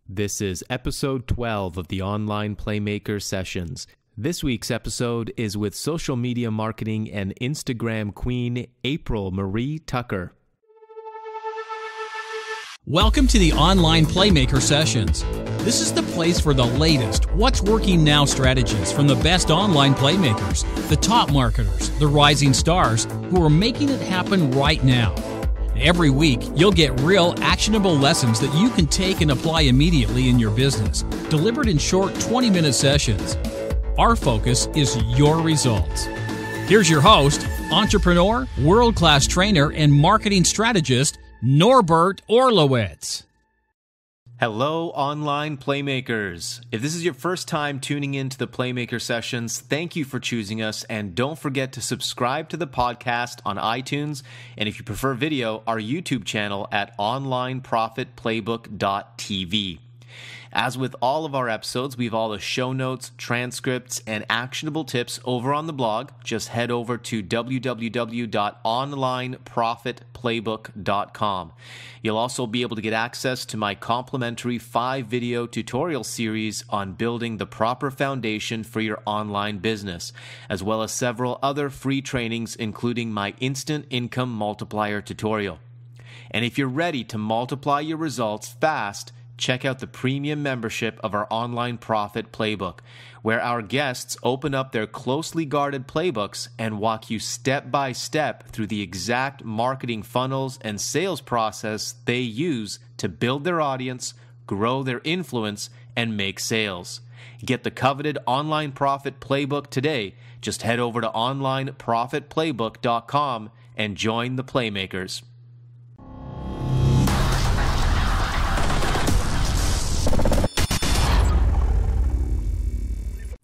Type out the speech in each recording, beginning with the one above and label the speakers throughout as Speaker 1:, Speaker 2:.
Speaker 1: This is episode 12 of the Online Playmaker Sessions. This week's episode is with social media marketing and Instagram queen, April Marie Tucker.
Speaker 2: Welcome to the Online Playmaker Sessions. This is the place for the latest what's working now strategies from the best online playmakers, the top marketers, the rising stars who are making it happen right now. Every week, you'll get real, actionable lessons that you can take and apply immediately in your business, delivered in short 20-minute sessions. Our focus is your results. Here's your host, entrepreneur, world-class trainer, and marketing strategist, Norbert Orlowitz.
Speaker 1: Hello, online playmakers. If this is your first time tuning in to the Playmaker Sessions, thank you for choosing us, and don't forget to subscribe to the podcast on iTunes, and if you prefer video, our YouTube channel at onlineprofitplaybook.tv. As with all of our episodes, we have all the show notes, transcripts, and actionable tips over on the blog. Just head over to www.onlineprofitplaybook.com. You'll also be able to get access to my complimentary 5-video tutorial series on building the proper foundation for your online business, as well as several other free trainings, including my Instant Income Multiplier tutorial. And if you're ready to multiply your results fast, check out the premium membership of our Online Profit Playbook, where our guests open up their closely guarded playbooks and walk you step by step through the exact marketing funnels and sales process they use to build their audience, grow their influence, and make sales. Get the coveted Online Profit Playbook today. Just head over to onlineprofitplaybook.com and join the Playmakers.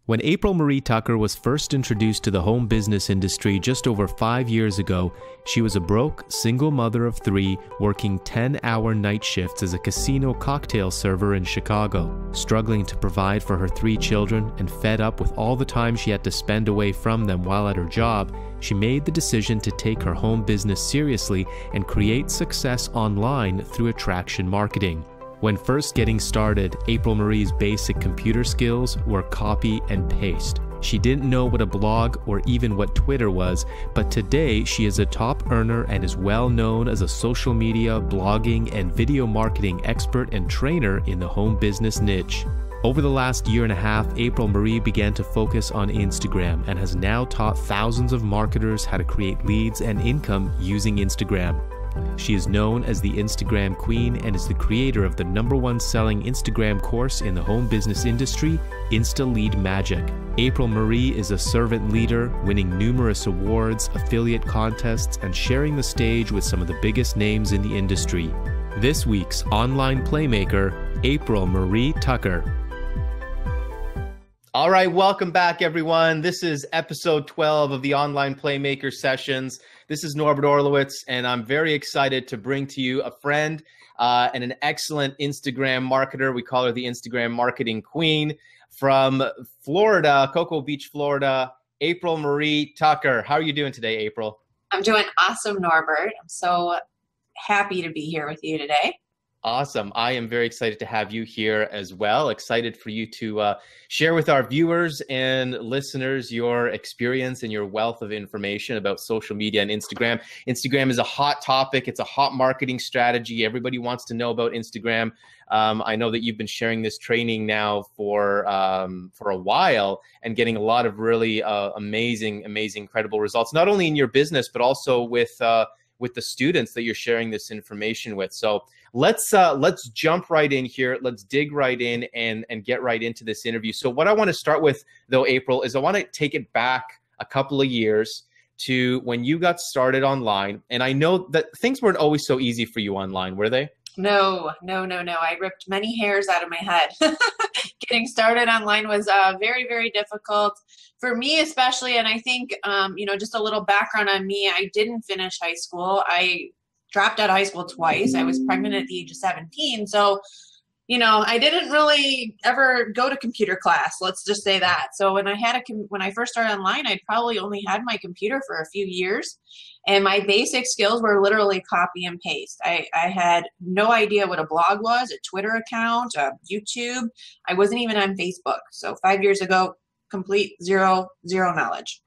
Speaker 1: When April Marie Tucker was first introduced to the home business industry just over 5 years ago, she was a broke, single mother of 3 working 10-hour night shifts as a casino cocktail server in Chicago. Struggling to provide for her 3 children and fed up with all the time she had to spend away from them while at her job, she made the decision to take her home business seriously and create success online through attraction marketing. When first getting started, April Marie's basic computer skills were copy and paste. She didn't know what a blog or even what Twitter was, but today she is a top earner and is well known as a social media, blogging, and video marketing expert and trainer in the home business niche. Over the last year and a half, April Marie began to focus on Instagram and has now taught thousands of marketers how to create leads and income using Instagram. She is known as the Instagram Queen and is the creator of the #1 selling Instagram course in the home business industry, InstaLead Magic. April Marie is a servant leader, winning numerous awards, affiliate contests, and sharing the stage with some of the biggest names in the industry. This week's Online Playmaker, April Marie Tucker. All right, welcome back, everyone. This is episode 12 of the Online Playmaker Sessions. This is Norbert Orlowitz, and I'm very excited to bring to you a friend and an excellent Instagram marketer. We call her the Instagram Marketing Queen from Florida, Cocoa Beach, Florida, April Marie Tucker. How are you doing today, April?
Speaker 3: I'm doing awesome, Norbert. I'm so happy to be here with you today.
Speaker 1: Awesome. I am very excited to have you here as well. Excited for you to share with our viewers and listeners your experience and your wealth of information about social media and Instagram. Instagram is a hot topic. It's a hot marketing strategy. Everybody wants to know about Instagram. I know that you've been sharing this training now for a while and getting a lot of really amazing, incredible results, not only in your business, but also with the students that you're sharing this information with. So let's jump right in here. Let's dig right in and get right into this interview. So what I want to start with, though, April, is I want to take it back a couple of years to when you got started online. And I know that things weren't always so easy for you online, were they?
Speaker 3: No. I ripped many hairs out of my head. Getting started online was very, very difficult for me, especially. And I think, just a little background on me. I didn't finish high school. I dropped out of high school twice. I was pregnant at the age of 17. So, I didn't really ever go to computer class. Let's just say that. So when I first started online, I'd probably only had my computer for a few years, and my basic skills were literally copy and paste. I had no idea what a blog was, a Twitter account, YouTube. I wasn't even on Facebook. So 5 years ago, complete zero knowledge.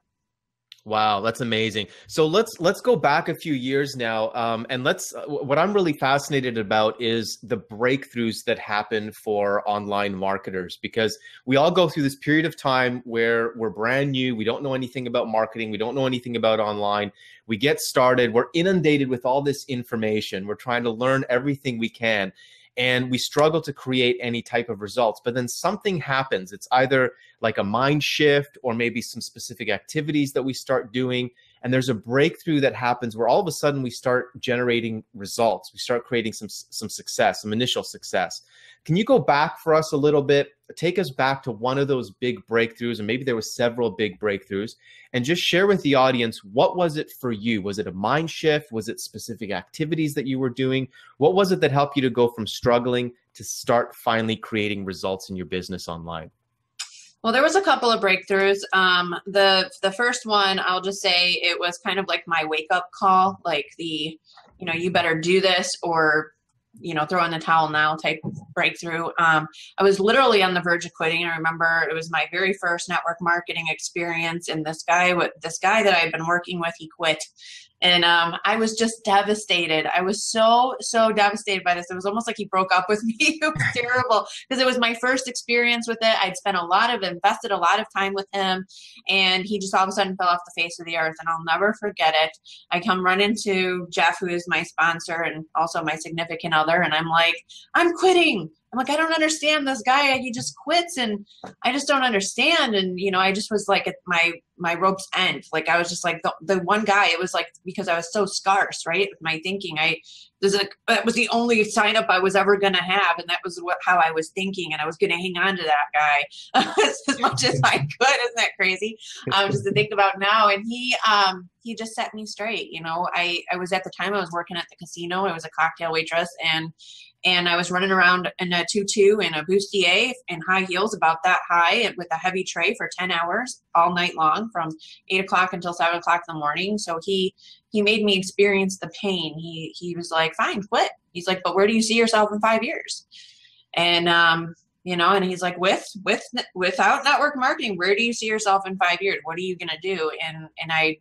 Speaker 1: Wow, that's amazing. So let's go back a few years now, and what I'm really fascinated about is the breakthroughs that happen for online marketers, because we all go through this period of time where we're brand new, we don't know anything about marketing, we don't know anything about online. We get started, we're inundated with all this information, we're trying to learn everything we can, and we struggle to create any type of results. But then something happens. It's either like a mind shift or maybe some specific activities that we start doing. And there's a breakthrough that happens where all of a sudden we start generating results. We start creating some success, some initial success. Can you go back for us a little bit, take us back to one of those big breakthroughs, and maybe there were several big breakthroughs, and just share with the audience, what was it for you? Was it a mind shift? Was it specific activities that you were doing? What was it that helped you to go from struggling to start finally creating results in your business online?
Speaker 3: Well, there was a couple of breakthroughs. The first one, I'll just say it was kind of like my wake up call, like you better do this or, throw in the towel now type of breakthrough. I was literally on the verge of quitting. I remember it was my very first network marketing experience. And this guy that I had been working with, he quit. And I was just devastated. I was so devastated by this. It was almost like he broke up with me. It was terrible because it was my first experience with it. I'd invested a lot of time with him, and he just all of a sudden fell off the face of the earth, and I'll never forget it. I come run into Jeff, who is my sponsor and also my significant other, and I'm like, I'm quitting. I'm like, I don't understand this guy. He just quits, and I just don't understand. And, I just was like at my rope's end. Like, I was just like the one guy. It was like, because I was so scarce, right? With my thinking, that was the only sign up I was ever going to have. And that was how I was thinking. And I was going to hang on to that guy as much as I could. Isn't that crazy? Just to think about now. And he just set me straight. I was at the time I was working at the casino. I was a cocktail waitress, and I was running around in a tutu and a bustier and high heels about that high with a heavy tray for 10 hours all night long from 8 o'clock until 7 o'clock in the morning. So he made me experience the pain. He was like, fine, quit. He's like, but where do you see yourself in 5 years? And, and he's like, without network marketing, where do you see yourself in 5 years? What are you going to do? And I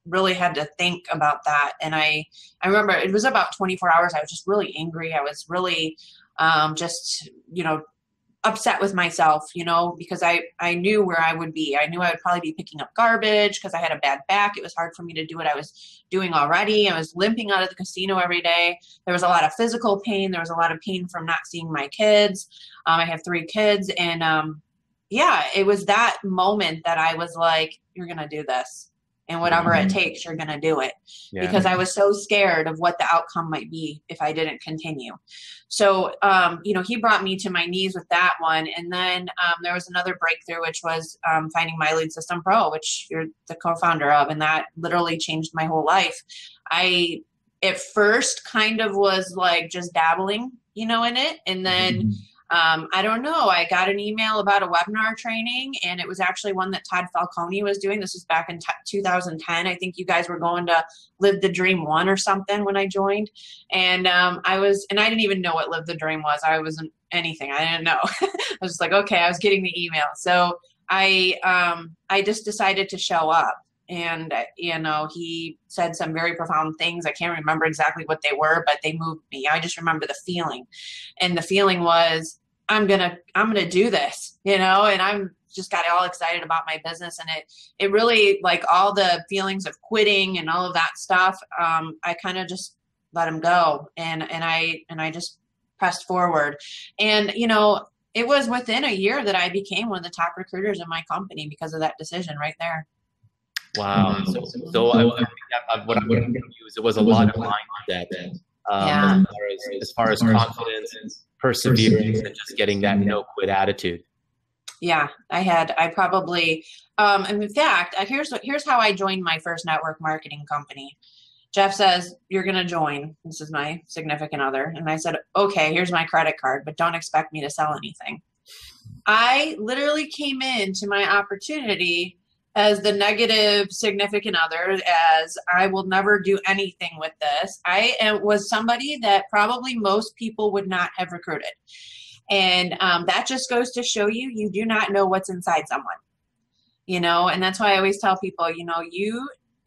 Speaker 3: really had to think about that. And I remember it was about 24 hours. I was just really angry. I was really upset with myself, because I knew where I would be. I knew I would probably be picking up garbage because I had a bad back. It was hard for me to do what I was doing already. I was limping out of the casino every day. There was a lot of physical pain. There was a lot of pain from not seeing my kids. I have 3 kids. And it was that moment that I was like, you're going to do this. And whatever it takes, you're going to do it. Yeah. Because I was so scared of what the outcome might be if I didn't continue. So, he brought me to my knees with that one. And then there was another breakthrough, which was finding My Lead System Pro, which you're the co-founder of. And that literally changed my whole life. I, at first, kind of was like just dabbling, in it. And then I don't know. I got an email about a webinar training, and it was actually one that Todd Falcone was doing. This was back in 2010. I think you guys were going to Live the Dream 1 or something when I joined. And I didn't even know what Live the Dream was. I wasn't anything. I didn't know. I was just like, okay, I was getting the email. So I just decided to show up. And, he said some very profound things. I can't remember exactly what they were, but they moved me. I just remember the feeling. And the feeling was, I'm going to do this, and I'm just got all excited about my business. And it really, like, all the feelings of quitting and all of that stuff, I kind of just let them go. And I just pressed forward. And, it was within a year that I became one of the top recruiters in my company because of that decision right there.
Speaker 1: Wow. So I think what I'm going to use, it was a lot of mindset as far as confidence, perseverance, and just getting that no quit attitude.
Speaker 3: Yeah, I probably, and in fact, here's how I joined my first network marketing company. Jeff says, you're going to join. This is my significant other. And I said, okay, here's my credit card, but don't expect me to sell anything. I literally came into my opportunity as the negative significant other, as I will never do anything with this. Was somebody that probably most people would not have recruited. And that just goes to show you, you do not know what's inside someone, you know, and that's why I always tell people, you know,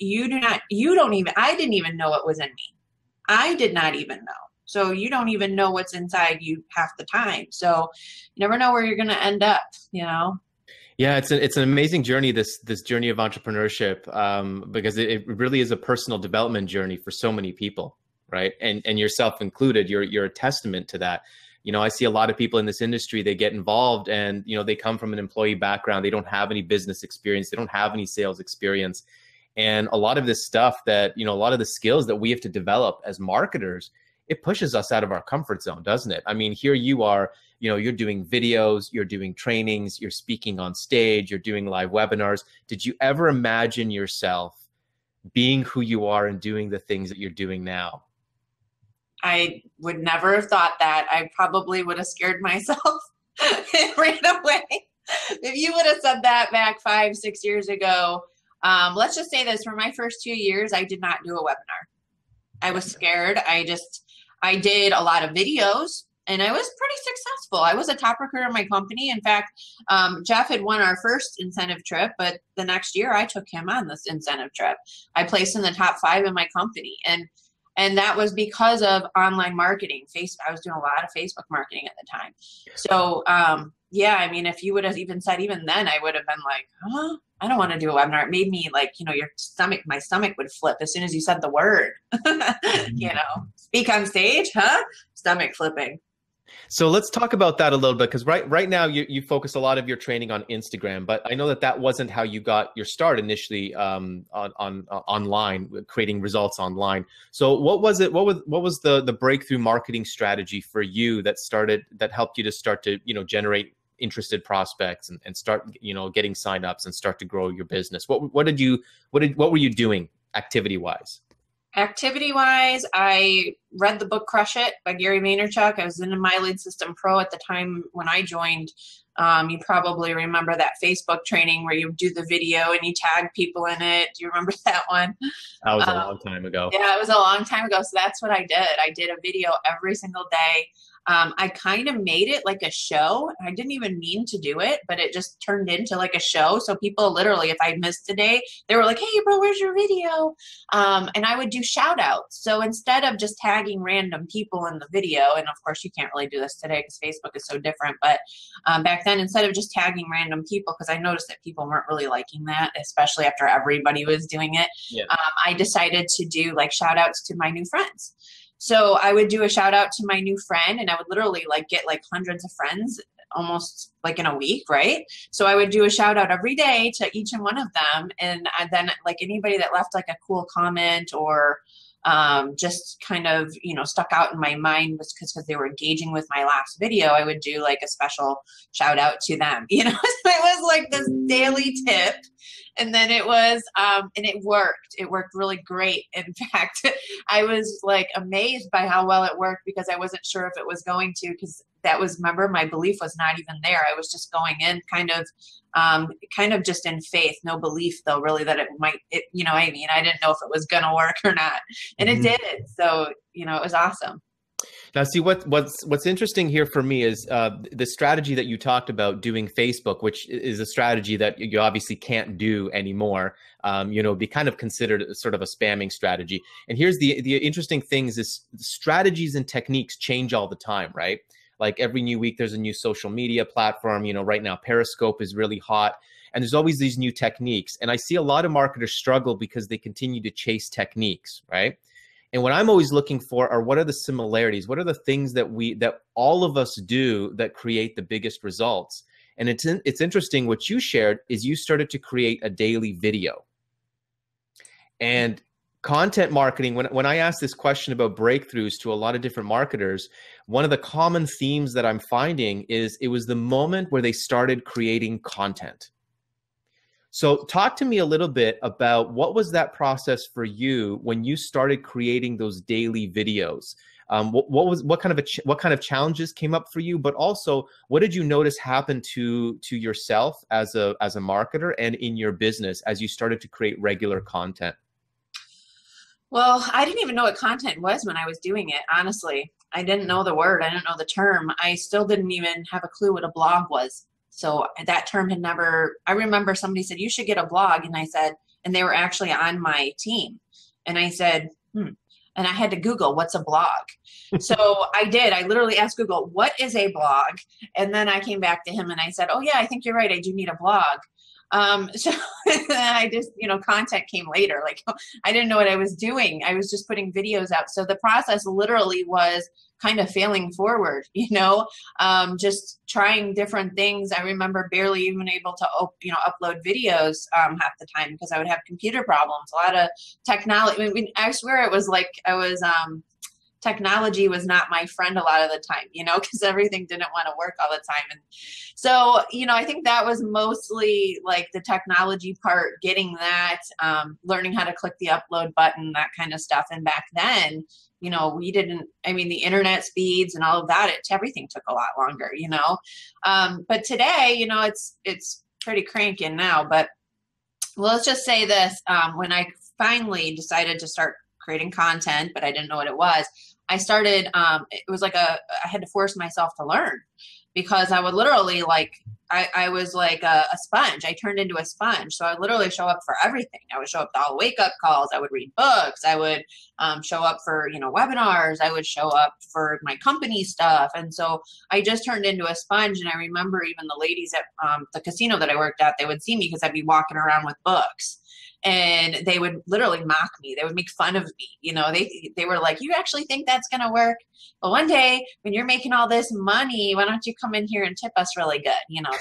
Speaker 3: I didn't even know what was in me. I did not even know. So you don't even know what's inside you half the time. So you never know where you're going to end up, you know?
Speaker 1: Yeah, it's an amazing journey, this journey of entrepreneurship, because it really is a personal development journey for so many people, right? And yourself included, you're a testament to that. You know, I see a lot of people in this industry, they get involved and, you know, they come from an employee background. They don't have any business experience. They don't have any sales experience. And a lot of this stuff that, you know, a lot of the skills that we have to develop as marketers, it pushes us out of our comfort zone, doesn't it? I mean, here you are, you know, you're doing videos, you're doing trainings, you're speaking on stage, you're doing live webinars. Did you ever imagine yourself being who you are and doing the things that you're doing now?
Speaker 3: I would never have thought that. I probably would have scared myself and ran away. If you would have said that back 5-6 years ago, let's just say this, for my first 2 years, I did not do a webinar. I was scared. I did a lot of videos and I was pretty successful. I was a top recruiter in my company. In fact, Jeff had won our first incentive trip, but the next year I took him on this incentive trip. I placed in the top 5 in my company. And that was because of online marketing. I was doing a lot of Facebook marketing at the time. So, yeah, I mean, if you would have even said even then, I would have been like, huh? I don't want to do a webinar. It made me like, you know, my stomach would flip as soon as you said the word, you know, speak on stage, huh? Stomach flipping.
Speaker 1: So let's talk about that a little bit, because right now you focus a lot of your training on Instagram, but I know that wasn't how you got your start initially on online, creating results online. So what was it? What was the breakthrough marketing strategy for you that helped you to start to, you know, generate interested prospects and start, you know, getting signups and start to grow your business? What were you doing activity-wise?
Speaker 3: Activity-wise, I read the book Crush It by Gary Vaynerchuk. I was in My Lead System Pro at the time when I joined. You probably remember that Facebook training where you do the video and you tag people in it. Do you remember that one?
Speaker 1: That was a long time ago.
Speaker 3: Yeah, it was a long time ago. So that's what I did. I did a video every single day. I kind of made it like a show. I didn't even mean to do it, but it just turned into like a show. So people literally, if I missed a day, they were like, hey, bro, where's your video? And I would do shout outs. So instead of just tagging random people in the video, and of course you can't really do this today because Facebook is so different. But back then, instead of just tagging random people, because I noticed that people weren't really liking that, especially after everybody was doing it, yeah. I decided to do like shout outs to my new friends. So I would do a shout out to my new friend and I would literally like get like hundreds of friends almost like in a week, right? So I would do a shout out every day to each and one of them. And then like anybody that left like a cool comment or just kind of, you know, stuck out in my mind was because they were engaging with my last video, I would do like a special shout out to them, you know. So it was like this daily tip. And then it was, and it worked. It worked really great. In fact, I was like amazed by how well it worked because I wasn't sure if it was going to, because remember, my belief was not even there. I was just going in kind of just in faith, no belief though, really that you know what I mean? I didn't know if it was going to work or not. And it did. So, you know, it was awesome.
Speaker 1: Now, see, what's interesting here for me is the strategy that you talked about doing Facebook, which is a strategy that you obviously can't do anymore. You know, be kind of considered sort of a spamming strategy. And here's the interesting things is strategies and techniques change all the time, right? Like every new week, there's a new social media platform. You know, right now, Periscope is really hot. And there's always these new techniques. And I see a lot of marketers struggle because they continue to chase techniques, right? And what I'm always looking for are what are the similarities? What are the things that all of us do that create the biggest results? And it's interesting what you shared is you started to create a daily video. And content marketing, when I ask this question about breakthroughs to a lot of different marketers, one of the common themes that I'm finding is it was the moment where they started creating content. So talk to me a little bit about what was that process for you when you started creating those daily videos? What kind of challenges came up for you, but also what did you notice happen to yourself as a marketer and in your business as you started to create regular content?
Speaker 3: Well, I didn't even know what content was when I was doing it, honestly. I didn't know the word. I didn't know the term. I still didn't even have a clue what a blog was. So that term had never, I remember somebody said, you should get a blog. And I said, and they were actually on my team. And I said, and I had to Google what's a blog. So I did. I literally asked Google, what is a blog? And then I came back to him and I said, oh yeah, I think you're right. I do need a blog. So I just, content came later. Like I didn't know what I was doing. I was just putting videos out. So the process literally was kind of failing forward, just trying different things. I remember barely even able to, upload videos half the time because I would have computer problems, a lot of technology. I mean, I swear it was like I was, technology was not my friend a lot of the time, because everything didn't want to work all the time. And so, I think that was mostly like the technology part, getting that, learning how to click the upload button, that kind of stuff. And back then, the internet speeds and all of that, everything took a lot longer, but today, it's pretty cranking now. But let's just say this, when I finally decided to start creating content, but I didn't know what it was, I started, it was like I had to force myself to learn, because I would literally I was like a sponge. I turned into a sponge. So I would literally show up for everything. I would show up to all wake up calls. I would read books. I would show up for, webinars. I would show up for my company stuff. And so I just turned into a sponge. And I remember even the ladies at the casino that I worked at, they would see me because I'd be walking around with books. And they would literally mock me. They would make fun of me. They were like, you actually think that's going to work? Well, one day when you're making all this money, why don't you come in here and tip us really good?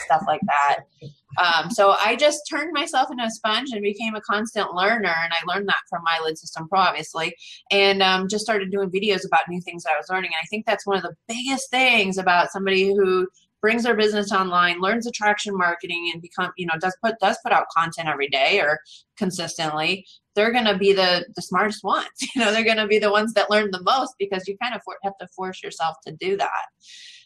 Speaker 3: Stuff like that. So I just turned myself into a sponge and became a constant learner. And I learned that from My Lead System Pro, obviously, and just started doing videos about new things that I was learning. And I think that's one of the biggest things about somebody who brings their business online, learns attraction marketing, and does put out content every day or consistently. They're going to be the smartest ones. They're going to be the ones that learn the most, because you kind of have to force yourself to do that.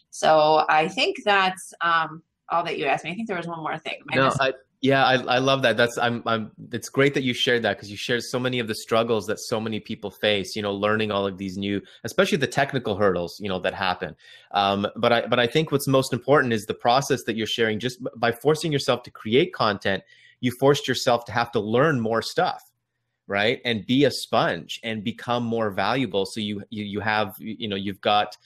Speaker 3: So I think that's all that you asked me. I think there was one more thing.
Speaker 1: I love that. It's great that you shared that, because you shared so many of the struggles that so many people face, learning all of these new, especially the technical hurdles, that happen. But I think what's most important is the process that you're sharing. Just by forcing yourself to create content, you forced yourself to have to learn more stuff, right? And be a sponge and become more valuable. So you have, you've got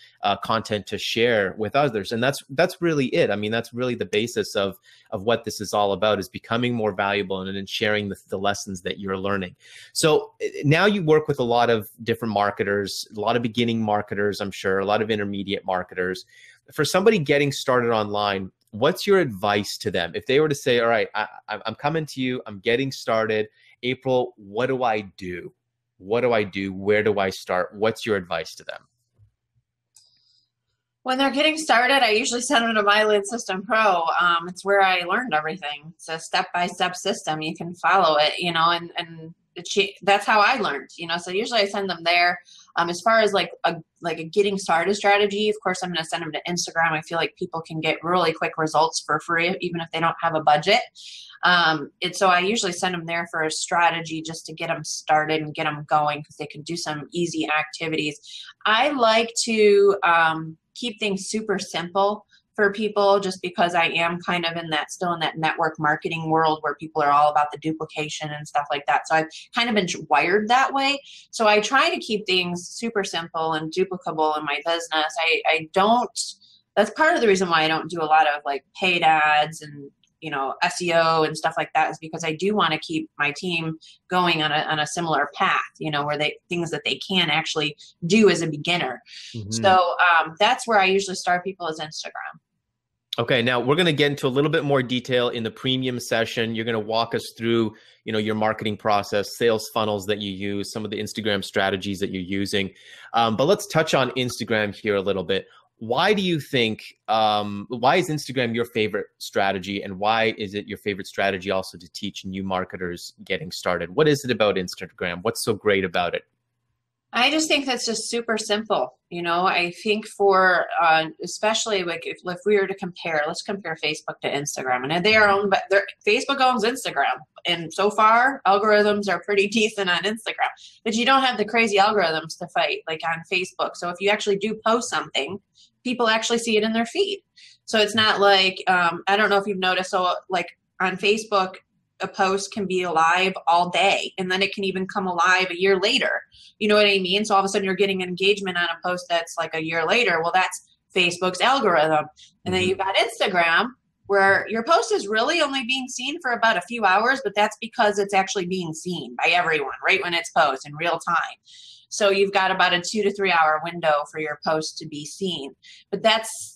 Speaker 1: content to share with others. And that's really it. I mean, that's really the basis of what this is all about, is becoming more valuable and then sharing the lessons that you're learning. So now you work with a lot of different marketers, a lot of beginning marketers, I'm sure, a lot of intermediate marketers. For somebody getting started online, what's your advice to them? If they were to say, all right, I'm coming to you, I'm getting started, April, what do I do? What do I do? Where do I start? What's your advice to them?
Speaker 3: When they're getting started, I usually send them to My Lead System Pro. It's where I learned everything. It's a step-by-step system. You can follow it, and that's how I learned, so usually I send them there. As far as like a getting started strategy, of course, I'm going to send them to Instagram. I feel like people can get really quick results for free, even if they don't have a budget. So I usually send them there for a strategy just to get them started and get them going, because they can do some easy activities. I like to keep things super simple for people, just because I am kind of still in that network marketing world where people are all about the duplication and stuff like that. So I've kind of been wired that way. So I try to keep things super simple and duplicable in my business. That's part of the reason why I don't do a lot of like paid ads and SEO and stuff like that, is because I do want to keep my team going on a similar path, where things that they can actually do as a beginner. Mm-hmm. So that's where I usually start people, is Instagram.
Speaker 1: Okay, now we're going to get into a little bit more detail in the premium session. You're going to walk us through, your marketing process, sales funnels that you use, some of the Instagram strategies that you're using. But let's touch on Instagram here a little bit. Why do you think, why is Instagram your favorite strategy, and why is it your favorite strategy also to teach new marketers getting started? What is it about Instagram? What's so great about it?
Speaker 3: I just think that's just super simple. I think for, especially like if we were to compare, let's compare Facebook to Instagram, and they are owned, but Facebook owns Instagram. And so far algorithms are pretty decent on Instagram, but you don't have the crazy algorithms to fight like on Facebook. So if you actually do post something, people actually see it in their feed. So it's not like, I don't know if you've noticed, so like on Facebook, a post can be alive all day, and then it can even come alive a year later. You know what I mean? So all of a sudden you're getting engagement on a post that's like a year later. Well, that's Facebook's algorithm. And then you've got Instagram, where your post is really only being seen for about a few hours, but that's because it's actually being seen by everyone right when it's posted in real time. So you've got about a 2 to 3 hour window for your post to be seen. But that's,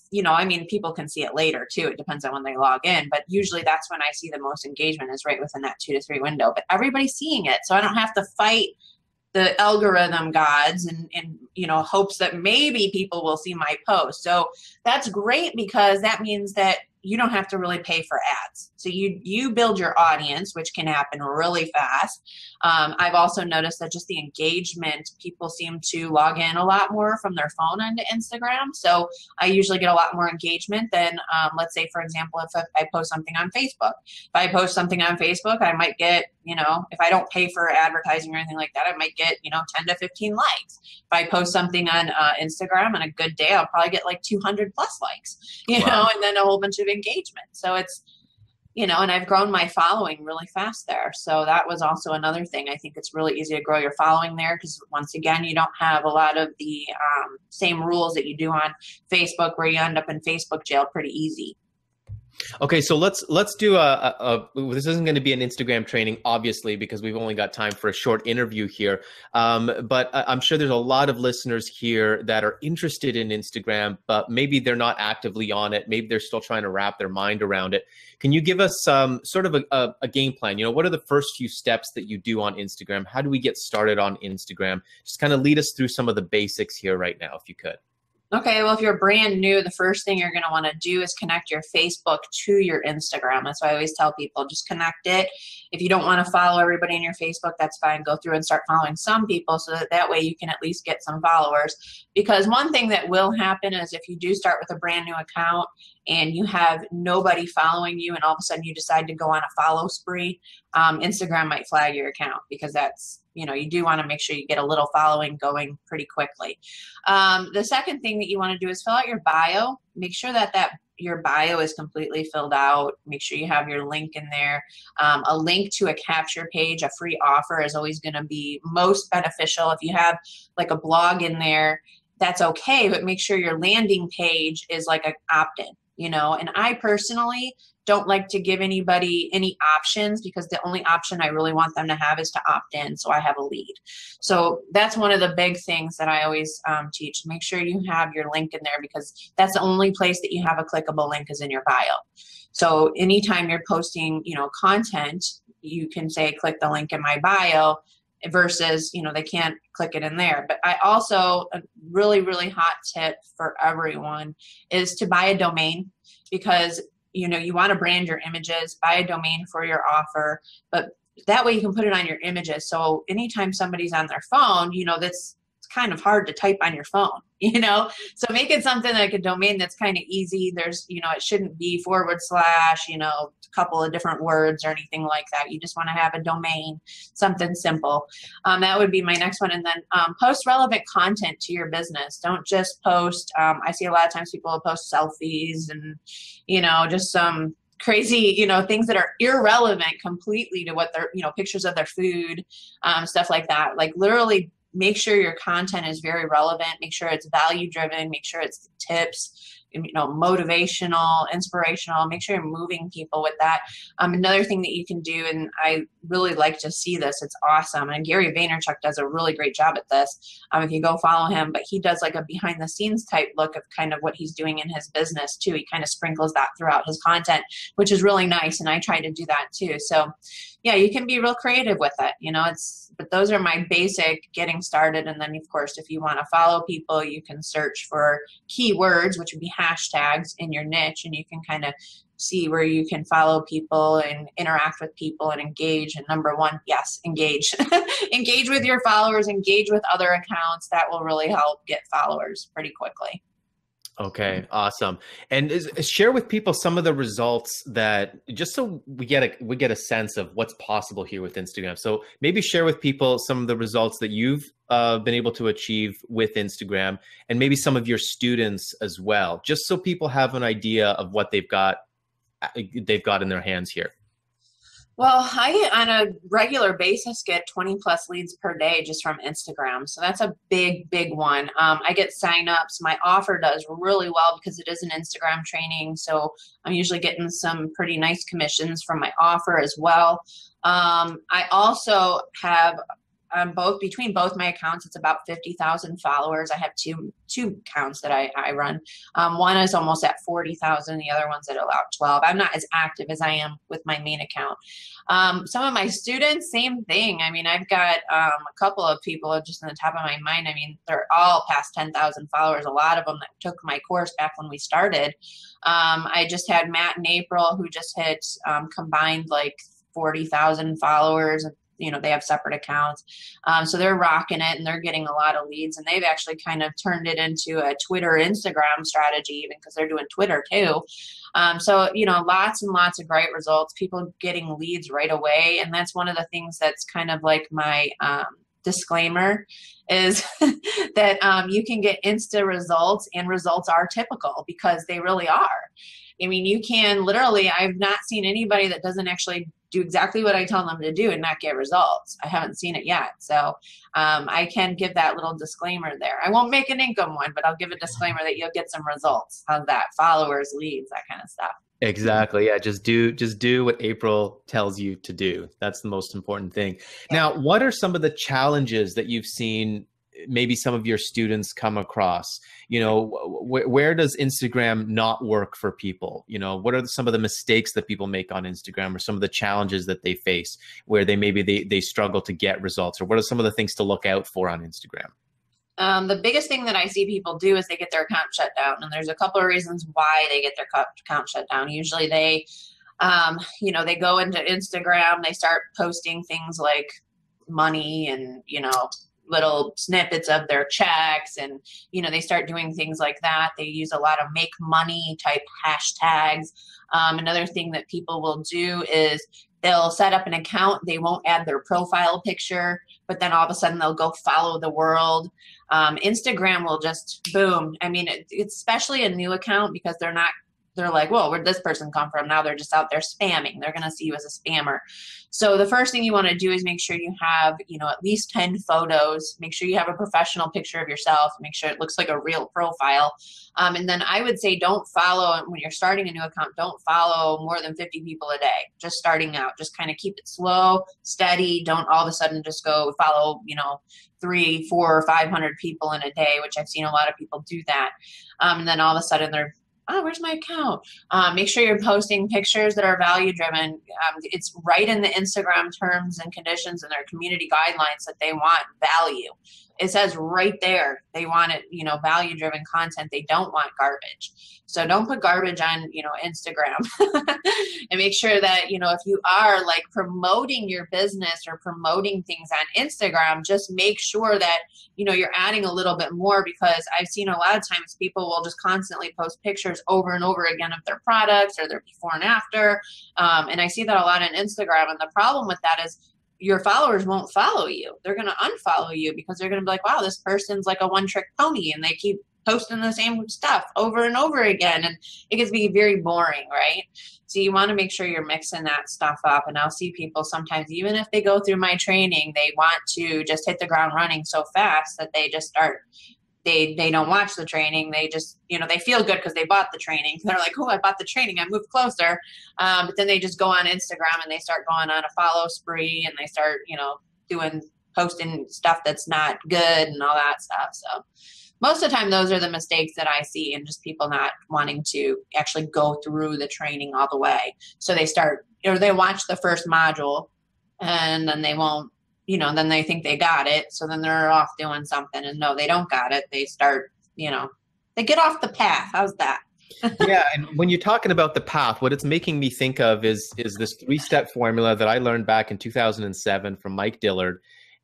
Speaker 3: people can see it later too. It depends on when they log in. But usually that's when I see the most engagement, is right within that 2 to 3 window. But everybody's seeing it. So I don't have to fight the algorithm gods and hopes that maybe people will see my post. So that's great, because that means that you don't have to really pay for ads. So you build your audience, which can happen really fast. I've also noticed that just the engagement, people seem to log in a lot more from their phone onto Instagram. So I usually get a lot more engagement than, let's say, for example, if I post something on Facebook. If I post something on Facebook, I might get, if I don't pay for advertising or anything like that, I might get, 10 to 15 likes. If I post something on Instagram on a good day, I'll probably get like 200 plus likes,
Speaker 1: Wow.
Speaker 3: and then a whole bunch of engagement. So it's, and I've grown my following really fast there. So that was also another thing. I think it's really easy to grow your following there, because once again, you don't have a lot of the same rules that you do on Facebook, where you end up in Facebook jail pretty easy.
Speaker 1: Okay, so let's do this isn't going to be an Instagram training, obviously, because we've only got time for a short interview here. But I'm sure there's a lot of listeners here that are interested in Instagram, but maybe they're not actively on it. Maybe they're still trying to wrap their mind around it. Can you give us sort of a game plan? What are the first few steps that you do on Instagram? How do we get started on Instagram? Just kind of lead us through some of the basics here right now, if you could.
Speaker 3: Okay, well, if you're brand new, the first thing you're going to want to do is connect your Facebook to your Instagram. That's why I always tell people, just connect it. If you don't want to follow everybody in your Facebook, that's fine. Go through and start following some people, so that way you can at least get some followers. Because one thing that will happen is, if you do start with a brand new account and you have nobody following you, and all of a sudden you decide to go on a follow spree, Instagram might flag your account, because that's, you do want to make sure you get a little following going pretty quickly. The second thing that you want to do is fill out your bio. Make sure that your bio is completely filled out. Make sure you have your link in there. A link to a capture page, a free offer, is always going to be most beneficial. If you have like a blog in there, that's okay, but make sure your landing page is like an opt-in. And I personally don't like to give anybody any options, because the only option I really want them to have is to opt in, so I have a lead. So that's one of the big things that I always teach. Make sure you have your link in there, because that's the only place that you have a clickable link, is in your bio. So anytime you're posting, content, you can say, click the link in my bio, versus, they can't click it in there. But I also, a really, really hot tip for everyone is to buy a domain, because, you want to brand your images, buy a domain for your offer, but that way you can put it on your images. So anytime somebody's on their phone, that's, it's kind of hard to type on your phone, so make it something like a domain that's kind of easy. There's, it shouldn't be / a couple of different words or anything like that. You just want to have a domain, something simple. That would be my next one. And then post relevant content to your business. Don't just post, I see a lot of times people will post selfies and, just some crazy, things that are irrelevant completely to what they're, pictures of their food, stuff like that. Like, literally make sure your content is very relevant. Make sure it's value driven. Make sure it's tips. motivational, inspirational. Make sure you're moving people with that. Another thing that you can do, and I really like to see this, it's awesome. And Gary Vaynerchuk does a really great job at this. If you go follow him, but he does like a behind the scenes type look of kind of what he's doing in his business too. He kind of sprinkles that throughout his content, which is really nice. And I try to do that too. So yeah, you can be real creative with it. But those are my basic getting started. And then of course, if you want to follow people, you can search for keywords, which would be hashtags in your niche, and you can kind of see where you can follow people and interact with people and engage. And number one, yes, engage. Engage with your followers, engage with other accounts. That will really help get followers pretty quickly.
Speaker 1: Okay, awesome. And share with people some of the results that, just so we get a sense of what's possible here with Instagram. So maybe share with people some of the results that you've been able to achieve with Instagram, and maybe some of your students as well, just so people have an idea of what they've got in their hands here.
Speaker 3: Well, I, on a regular basis, get 20 plus leads per day just from Instagram. So that's a big, big one. I get signups. My offer does really well because it is an Instagram training. So I'm usually getting some pretty nice commissions from my offer as well. I also have between both my accounts, it's about 50,000 followers. I have two accounts that I run. One is almost at 40,000. The other one's at about 12. I'm not as active as I am with my main account. Some of my students, same thing. I mean, I've got a couple of people just on the top of my mind. I mean, they're all past 10,000 followers. A lot of them that took my course back when we started. I just had Matt and April who just hit combined like 40,000 followers. They have separate accounts. So they're rocking it and they're getting a lot of leads, and they've actually kind of turned it into a Twitter, Instagram strategy, even because they're doing Twitter too. So, lots and lots of great results, people getting leads right away. And that's one of the things that's kind of like my disclaimer is that you can get Insta results, and results are typical because they really are. I mean, you can literally, I've not seen anybody that doesn't actually do exactly what I tell them to do and not get results. I haven't seen it yet. So I can give that little disclaimer there. I won't make an income one, but I'll give a disclaimer that you'll get some results. How's that? Followers, leads, that kind of stuff.
Speaker 1: Exactly. Yeah. Just do what April tells you to do. That's the most important thing. Yeah. Now, what are some of the challenges that you've seen maybe some of your students come across? Where does Instagram not work for people? What are some of the mistakes that people make on Instagram, or some of the challenges that they face where they struggle to get results? Or what are some of the things to look out for on Instagram?
Speaker 3: The biggest thing that I see people do is they get their account shut down. And there's a couple of reasons why they get their account shut down. Usually they go into Instagram, they start posting things like money and, little snippets of their checks, and they start doing things like that. They use a lot of make money type hashtags. Another thing that people will do is they'll set up an account, they won't add their profile picture, but then all of a sudden they'll go follow the world. Instagram will just boom. I mean, it's especially a new account because they're like, whoa, where'd this person come from? Now they're just out there spamming. They're going to see you as a spammer. So the first thing you want to do is make sure you have, at least 10 photos. Make sure you have a professional picture of yourself. Make sure it looks like a real profile. And then I would say don't follow, when you're starting a new account, don't follow more than 50 people a day. Just starting out, just kind of keep it slow, steady. Don't all of a sudden just go follow, 300, 400, or 500 people in a day, which I've seen a lot of people do that. And then all of a sudden they're, oh, where's my account? Make sure you're posting pictures that are value driven. It's right in the Instagram terms and conditions and their community guidelines that they want value. It says right there, they want it, value driven content. They don't want garbage. So don't put garbage on, Instagram. And make sure that, if you are like promoting your business or promoting things on Instagram, just make sure that, you're adding a little bit more, because I've seen a lot of times people will just constantly post pictures over and over again of their products or their before and after. And I see that a lot on Instagram. And the problem with that is, your followers won't follow you. They're going to unfollow you because they're going to be like, wow, this person's like a one-trick pony, and they keep posting the same stuff over and over again. And it gets to be very boring, right? So you want to make sure you're mixing that stuff up. And I'll see people sometimes, even if they go through my training, they want to just hit the ground running so fast that they just start they don't watch the training. They just, they feel good because they bought the training. They're like, oh, I bought the training, I moved closer. But then they just go on Instagram and they start going on a follow spree, and they start, posting stuff that's not good and all that stuff. So most of the time, those are the mistakes that I see, and just people not wanting to actually go through the training all the way. So they start, or they watch the first module, and then they won't, then they think they got it. So then they're off doing something, and no, they don't got it. They start, they get off the path. How's that?
Speaker 1: Yeah, and when you're talking about the path, what it's making me think of is this 3-step formula that I learned back in 2007 from Mike Dillard.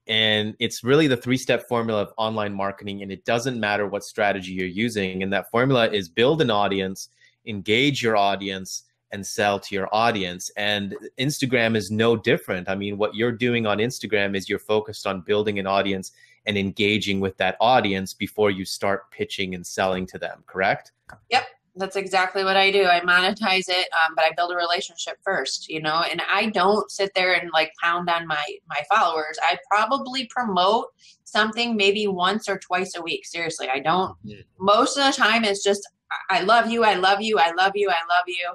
Speaker 1: And it's really the 3-step formula of online marketing, and it doesn't matter what strategy you're using. And that formula is build an audience, engage your audience, and sell to your audience. And Instagram is no different. I mean, what you're doing on Instagram is you're focused on building an audience and engaging with that audience before you start pitching and selling to them, correct?
Speaker 3: Yep. That's exactly what I do. I monetize it, but I build a relationship first, and I don't sit there and like pound on my followers. I probably promote something maybe once or twice a week. Seriously, I don't. Most of the time it's just, I love you, I love you, I love you, I love you.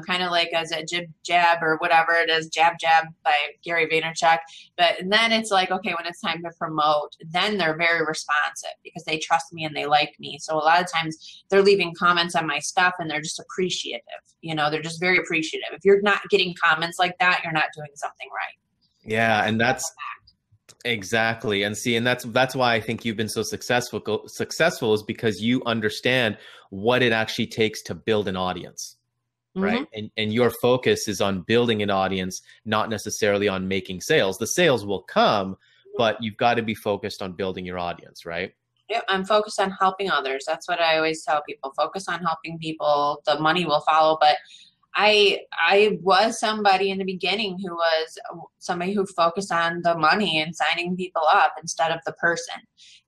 Speaker 3: Kind of like as a jib jab or whatever it is, jab jab by Gary Vaynerchuk. And then it's like, okay, when it's time to promote, then they're very responsive because they trust me and they like me. So a lot of times they're leaving comments on my stuff and they're just appreciative. They're just very appreciative. If you're not getting comments like that, you're not doing something right.
Speaker 1: Yeah, and that's exactly. And see, and that's why I think you've been so successful is because you understand what it actually takes to build an audience. Right. And your focus is on building an audience, not necessarily on making sales. The sales will come, but you've got to be focused on building your audience, right?
Speaker 3: Yeah, I'm focused on helping others. That's what I always tell people. Focus on helping people. The money will follow. But I was somebody in the beginning who was somebody who focused on the money and signing people up instead of the person,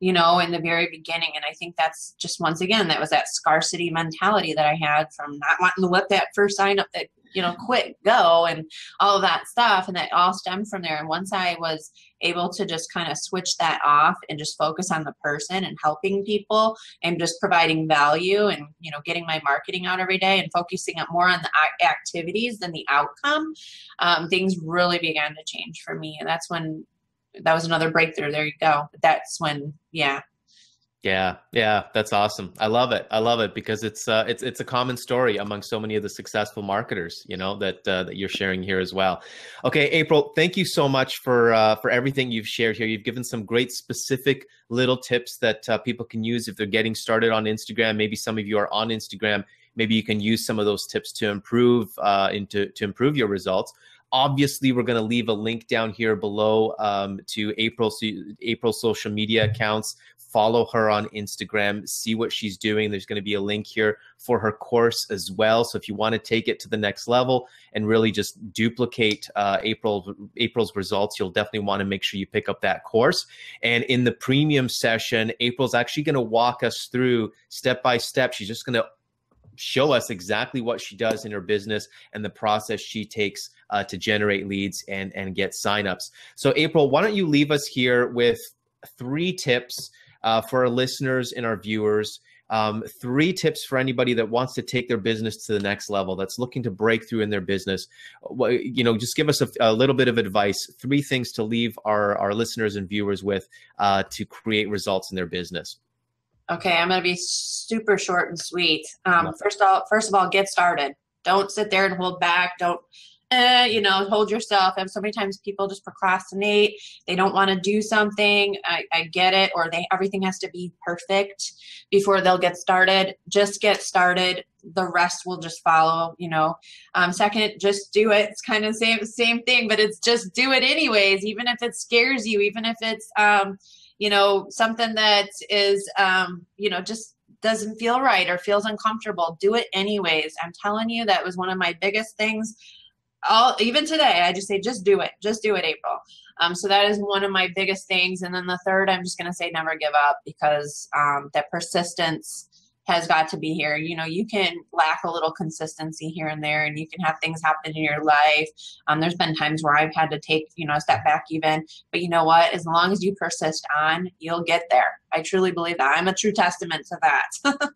Speaker 3: in the very beginning. And I think that's just, once again, that was that scarcity mentality that I had from not wanting to let that first sign up that, quit, go, and all of that stuff. And that all stemmed from there. And once I was able to just kind of switch that off and just focus on the person and helping people and just providing value and, getting my marketing out every day and focusing up more on the activities than the outcome, things really began to change for me. And that's when, that was another breakthrough. There you go. That's when, yeah.
Speaker 1: Yeah, that's awesome. I love it because it's a common story among so many of the successful marketers, that you're sharing here as well. Okay, April, thank you so much for everything you've shared here. You've given some great specific little tips that people can use if they're getting started on Instagram. Maybe some of you are on Instagram. Maybe you can use some of those tips to improve to improve your results. Obviously, we're going to leave a link down here below to April's social media accounts. Follow her on Instagram, see what she's doing. There's going to be a link here for her course as well. So if you want to take it to the next level and really just duplicate April's results, you'll definitely want to make sure you pick up that course. And in the premium session, April's actually going to walk us through step by step. She's just going to show us exactly what she does in her business and the process she takes to generate leads and get signups. So April, why don't you leave us here with 3 tips for our listeners and our viewers, 3 tips for anybody that wants to take their business to the next level, that's looking to break through in their business. Just give us a little bit of advice, 3 things to leave our listeners and viewers with to create results in their business.
Speaker 3: Okay, I'm going to be super short and sweet. First of all, get started. Don't sit there and hold back. Don't, hold yourself. And so many times people just procrastinate. They don't want to do something. I get it. Or everything has to be perfect before they'll get started. Just get started. The rest will just follow, Second, just do it. It's kind of the same thing, but it's just do it anyways, even if it scares you, even if it's, something that is, just doesn't feel right or feels uncomfortable. Do it anyways. I'm telling you, that was one of my biggest things. Even today, I just say, just do it, April. So that is one of my biggest things. And then the third, I'm just going to say, never give up, because that persistence has got to be here. You know, you can lack a little consistency here and there, and you can have things happen in your life. There's been times where I've had to take, you know, a step back even, but you know what, as long as you persist on, you'll get there. I truly believe that. I'm a true testament to that.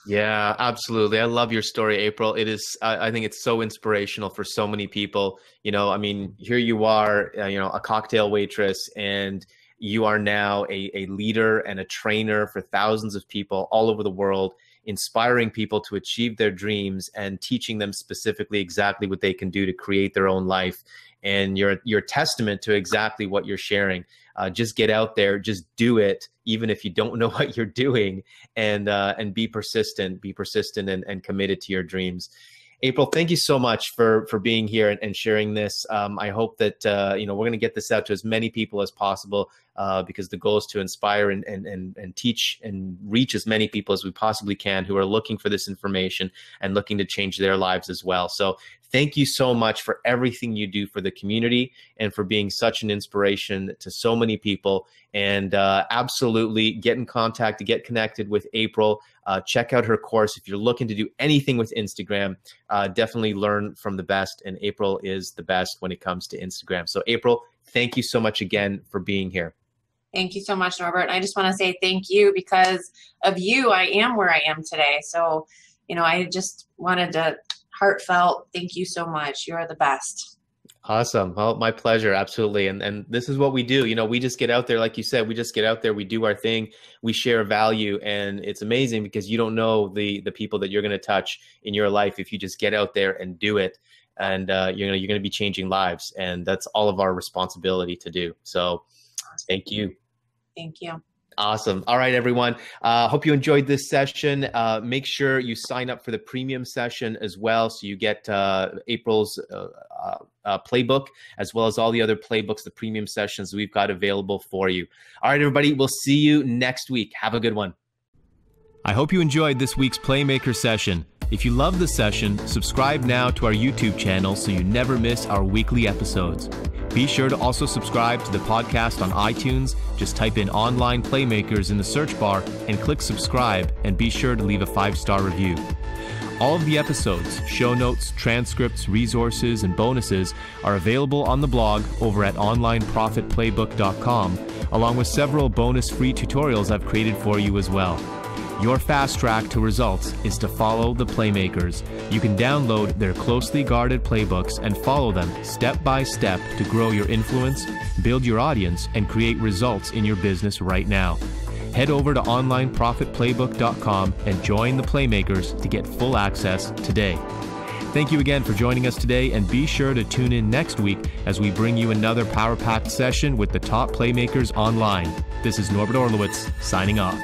Speaker 1: Yeah, absolutely. I love your story, April. It is, I think it's so inspirational for so many people. You know, I mean, here you are, you know, a cocktail waitress, and you are now a leader and a trainer for thousands of people all over the world, inspiring people to achieve their dreams and teaching them specifically exactly what they can do to create their own life. And you're a testament to exactly what you're sharing. Just get out there, just do it, even if you don't know what you're doing, and be persistent and committed to your dreams. April, thank you so much for being here and sharing this. I hope that you know, we're going to get this out to as many people as possible, because the goal is to inspire and teach and reach as many people as we possibly can who are looking for this information and looking to change their lives as well. So thank you so much for everything you do for the community and for being such an inspiration to so many people. And absolutely get in contact, get connected with April. Check out her course. If you're looking to do anything with Instagram, definitely learn from the best. And April is the best when it comes to Instagram. So April, thank you so much again for being here.
Speaker 3: Thank you so much, Norbert. I just want to say thank you. Because of you, I am where I am today. So, you know, I just wanted to heartfelt thank you so much. You're the best.
Speaker 1: Awesome. Well, my pleasure. Absolutely. And this is what we do. You know, we just get out there. Like you said, we just get out there, we do our thing, we share value. And it's amazing because you don't know the people that you're going to touch in your life if you just get out there and do it. And, you're going to be changing lives. And that's all of our responsibility to do. So thank you.
Speaker 3: Thank you.
Speaker 1: Awesome. All right, everyone. Hope you enjoyed this session. Make sure you sign up for the premium session as well, so you get April's playbook, as well as all the other playbooks, the premium sessions we've got available for you. All right, everybody. We'll see you next week. Have a good one. I hope you enjoyed this week's Playmaker session. If you love the session, subscribe now to our YouTube channel so you never miss our weekly episodes. Be sure to also subscribe to the podcast on iTunes. Just type in Online Playmakers in the search bar and click subscribe, and be sure to leave a 5-star review. All of the episodes, show notes, transcripts, resources, and bonuses are available on the blog over at onlineprofitplaybook.com, along with several bonus free tutorials I've created for you as well. Your fast track to results is to follow the Playmakers. You can download their closely guarded playbooks and follow them step by step to grow your influence, build your audience, and create results in your business right now. Head over to onlineprofitplaybook.com and join the Playmakers to get full access today. Thank you again for joining us today, and be sure to tune in next week as we bring you another power-packed session with the top Playmakers online. This is Norbert Orlowitz signing off.